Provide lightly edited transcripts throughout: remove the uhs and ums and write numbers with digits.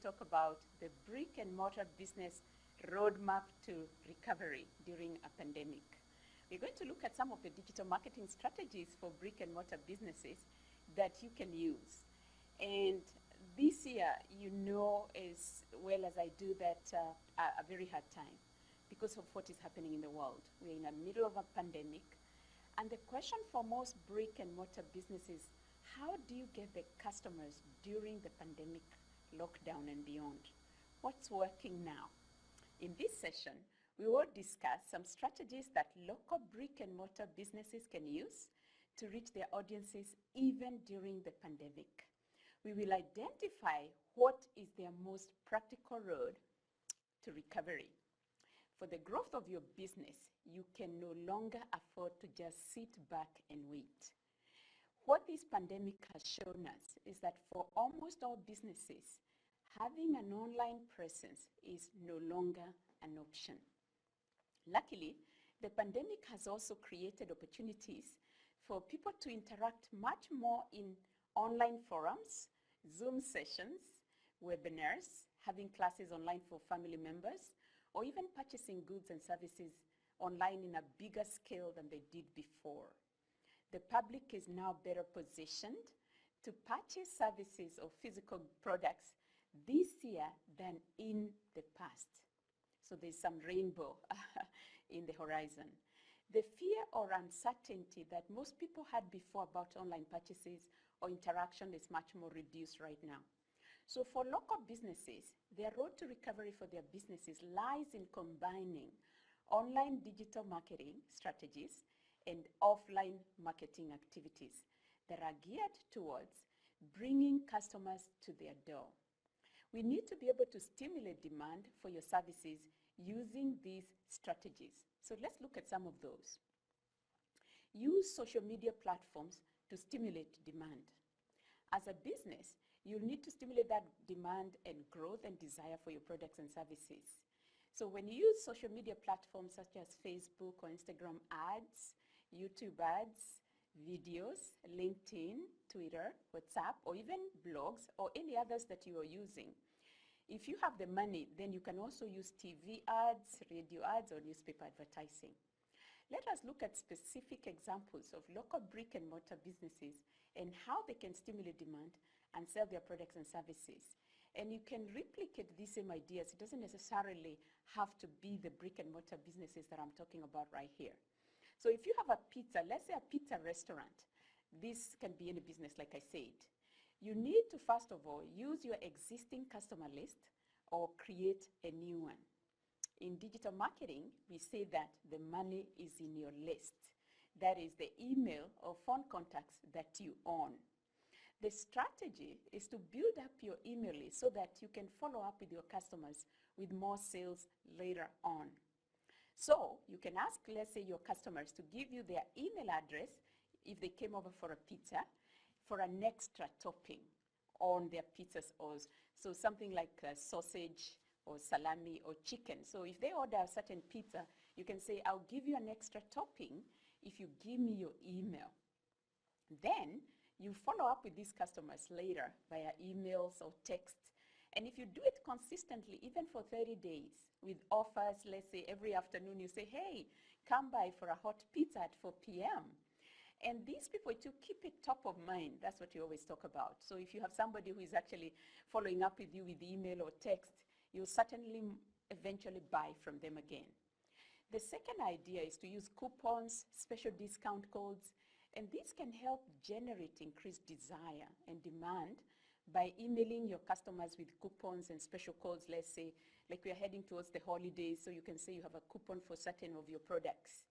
talk about the brick and mortar business roadmap to recovery during a pandemic. We're going to look at some of the digital marketing strategies for brick and mortar businesses that you can use. And this year, you know as well as I do that a very hard time because of what is happening in the world. We're in the middle of a pandemic. And the question for most brick and mortar businesses, how do you get the customers during the pandemic lockdown and beyond? What's working now? In this session, we will discuss some strategies that local brick and mortar businesses can use to reach their audiences even during the pandemic. We will identify what is their most practical road to recovery. For the growth of your business, you can no longer afford to just sit back and wait. What this pandemic has shown us is that for almost all businesses, having an online presence is no longer an option. Luckily, the pandemic has also created opportunities for people to interact much more in online forums, Zoom sessions, webinars, having classes online for family members, or even purchasing goods and services online in a bigger scale than they did before. The public is now better positioned to purchase services or physical products this year than in the past. So there's some rainbow in the horizon. The fear or uncertainty that most people had before about online purchases or interaction is much more reduced right now. So for local businesses, their road to recovery for their businesses lies in combining online digital marketing strategies and offline marketing activities that are geared towards bringing customers to their door. We need to be able to stimulate demand for your services using these strategies. So let's look at some of those. Use social media platforms to stimulate demand. As a business, you'll need to stimulate that demand and growth and desire for your products and services. So when you use social media platforms such as Facebook or Instagram ads, YouTube ads, videos, LinkedIn, Twitter, WhatsApp, or even blogs, or any others that you are using, if you have the money, then you can also use TV ads, radio ads, or newspaper advertising. Let us look at specific examples of local brick and mortar businesses and how they can stimulate demand and sell their products and services. And you can replicate these same ideas. It doesn't necessarily have to be the brick and mortar businesses that I'm talking about right here. So if you have a pizza, let's say a pizza restaurant, this can be any business like I said. You need to first of all use your existing customer list or create a new one. In digital marketing, we say that the money is in your list. That is the email or phone contacts that you own. The strategy is to build up your email list so that you can follow up with your customers with more sales later on. So you can ask, let's say, your customers to give you their email address if they came over for a pizza for an extra topping on their pizzas, or so something like sausage or salami or chicken. So if they order a certain pizza, you can say, I'll give you an extra topping if you give me your email. Then you follow up with these customers later via emails or text. And if you do it consistently, even for 30 days, with offers, let's say every afternoon you say, hey, come by for a hot pizza at 4 p.m. And these people, to keep it top of mind, that's what you always talk about. So if you have somebody who is actually following up with you with email or text, you'll certainly eventually buy from them again. The second idea is to use coupons, special discount codes, and these can help generate increased desire and demand by emailing your customers with coupons and special codes. Let's say, like we're heading towards the holidays, so you can say you have a coupon for certain of your products.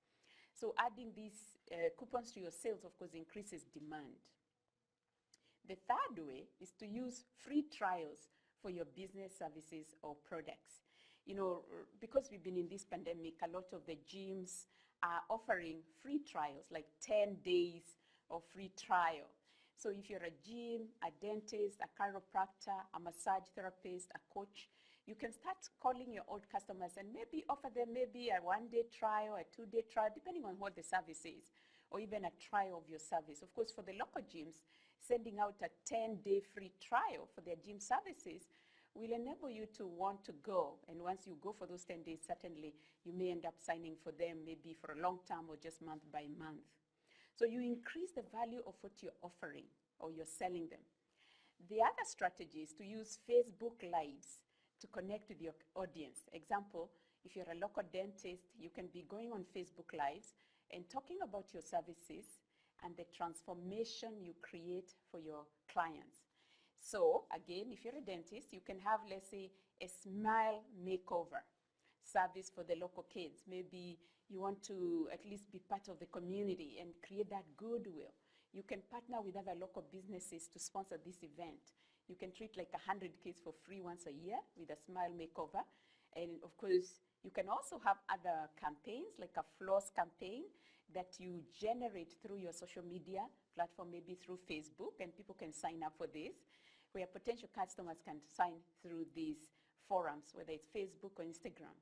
So adding these coupons to your sales, of course, increases demand. The third way is to use free trials for your business services or products. You know, because we've been in this pandemic, a lot of the gyms are offering free trials, like 10 days of free trial. So if you're a gym, a dentist, a chiropractor, a massage therapist, a coach, you can start calling your old customers and maybe offer them maybe a 1-day trial, a 2-day trial, depending on what the service is, or even a trial of your service. Of course, for the local gyms, sending out a 10-day free trial for their gym services will enable you to want to go. And once you go for those 10 days, certainly you may end up signing for them maybe for a long term or just month by month. So you increase the value of what you're offering or you're selling them. The other strategy is to use Facebook Lives to connect with your audience. Example, if you're a local dentist, you can be going on Facebook Lives and talking about your services and the transformation you create for your clients. So again, if you're a dentist, you can have, let's say, a smile makeover service for the local kids. Maybe you want to at least be part of the community and create that goodwill. You can partner with other local businesses to sponsor this event. You can treat like 100 kids for free once a year with a smile makeover. And of course, you can also have other campaigns, like a floss campaign that you generate through your social media platform, maybe through Facebook, and people can sign up for this, where potential customers can sign through these forums, whether it's Facebook or Instagram.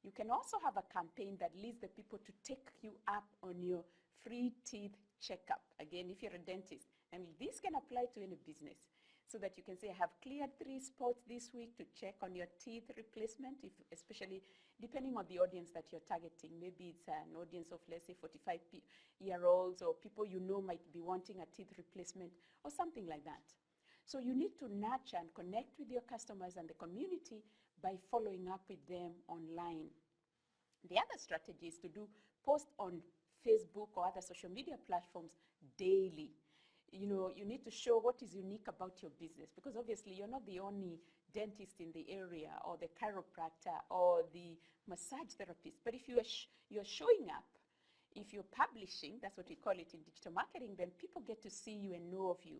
You can also have a campaign that leads the people to take you up on your free teeth checkup. Again, if you're a dentist, and this can apply to any business, so that you can say, I have cleared 3 spots this week to check on your teeth replacement, especially depending on the audience that you're targeting. Maybe it's an audience of, let's say, 45-year-olds or people you know might be wanting a teeth replacement or something like that. So you need to nurture and connect with your customers and the community by following up with them online. The other strategy is to do post on Facebook or other social media platforms daily. You know, you need to show what is unique about your business, because obviously you're not the only dentist in the area or the chiropractor or the massage therapist. But if you're showing up, if you're publishing, that's what we call it in digital marketing, then people get to see you and know of you.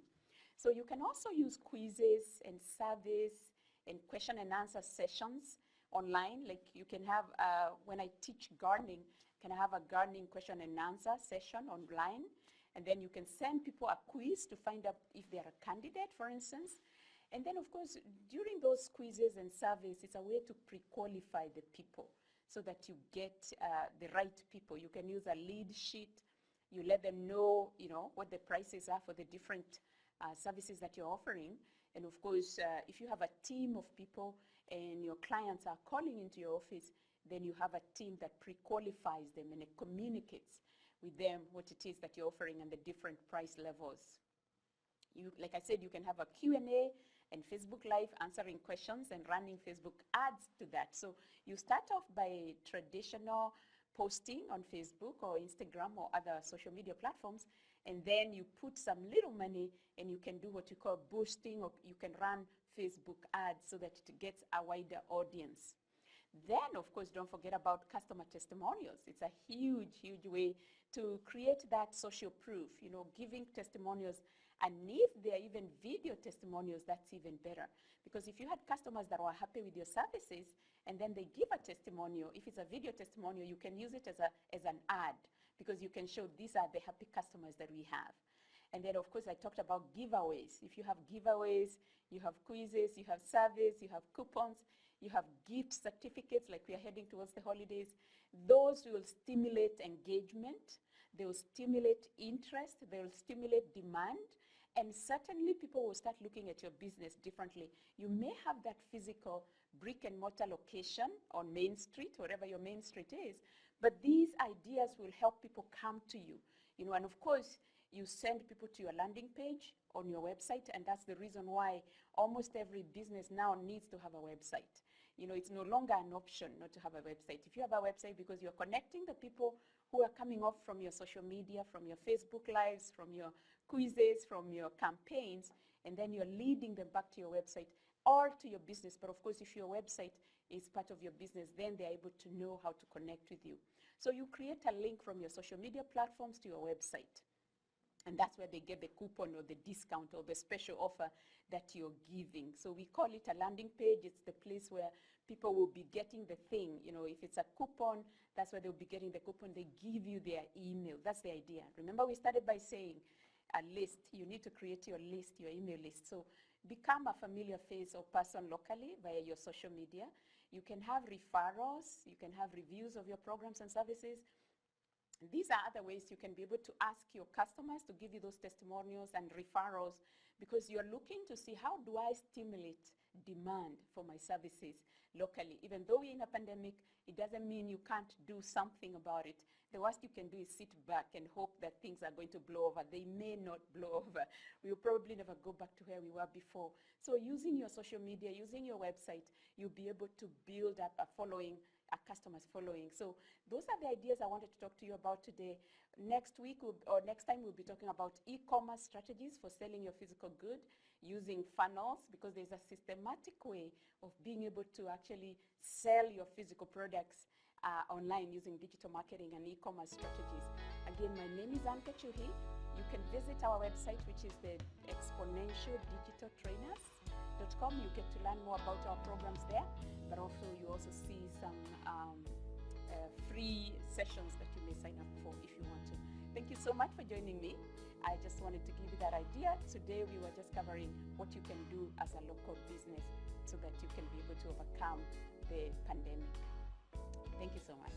So you can also use quizzes and surveys and question and answer sessions online. Like you can have, when I teach gardening, can I have a gardening question and answer session online? And then you can send people a quiz to find out if they're a candidate, for instance. And then, of course, during those quizzes and surveys, it's a way to pre-qualify the people so that you get the right people. You can use a lead sheet. You let them know, what the prices are for the different services that you're offering. And of course, if you have a team of people and your clients are calling into your office, then you have a team that pre-qualifies them and it communicates with them what it is that you're offering and the different price levels. Like I said, you can have a Q&A and Facebook Live answering questions and running Facebook ads to that. So you start off by traditional posting on Facebook or Instagram or other social media platforms, and then you put some little money and you can do what you call boosting, or you can run Facebook ads so that it gets a wider audience. Then, of course, don't forget about customer testimonials. It's a huge, huge way to create that social proof, giving testimonials. And if there are even video testimonials, that's even better. Because if you had customers that were happy with your services and then they give a testimonial, if it's a video testimonial, you can use it as an ad, because you can show these are the happy customers that we have. And then, of course, I talked about giveaways. If you have giveaways, you have quizzes, you have surveys, you have coupons, you have gift certificates, like we are heading towards the holidays. Those will stimulate engagement. They will stimulate interest. They will stimulate demand. And certainly people will start looking at your business differently. You may have that physical brick and mortar location on Main Street, wherever your Main Street is, but these ideas will help people come to you. And of course, you send people to your landing page on your website, and that's the reason why almost every business now needs to have a website. It's no longer an option not to have a website. If you have a website, because you're connecting the people who are coming off from your social media, from your Facebook Lives, from your quizzes, from your campaigns, and then you're leading them back to your website or to your business. But of course, if your website is part of your business, then they're able to know how to connect with you. So you create a link from your social media platforms to your website. And that's where they get the coupon or the discount or the special offer that you're giving. So we call it a landing page. It's the place where people will be getting the thing. If it's a coupon, that's where they'll be getting the coupon. They give you their email. That's the idea. Remember, we started by saying a list. You need to create your list, your email list. So become a familiar face or person locally via your social media. You can have referrals. You can have reviews of your programs and services. These are other ways you can be able to ask your customers to give you those testimonials and referrals, because you're looking to see how do I stimulate demand for my services locally. Even though we're in a pandemic, it doesn't mean you can't do something about it. The worst you can do is sit back and hope that things are going to blow over. They may not blow over. We will probably never go back to where we were before. So using your social media, using your website, you'll be able to build up a following, a customer's following. So those are the ideas I wanted to talk to you about today. Next week or next time we'll be talking about e-commerce strategies for selling your physical good using funnels, because there's a systematic way of being able to actually sell your physical products online using digital marketing and e-commerce strategies. Again, my name is Anke Chuhi. You can visit our website, which is the exponentialdigitaltrainers.com. You get to learn more about our programs there, but also you also see some free sessions that you may sign up for if you want to. Thank you so much for joining me. I just wanted to give you that idea. Today we were just covering what you can do as a local business so that you can be able to overcome the pandemic. Thank you so much.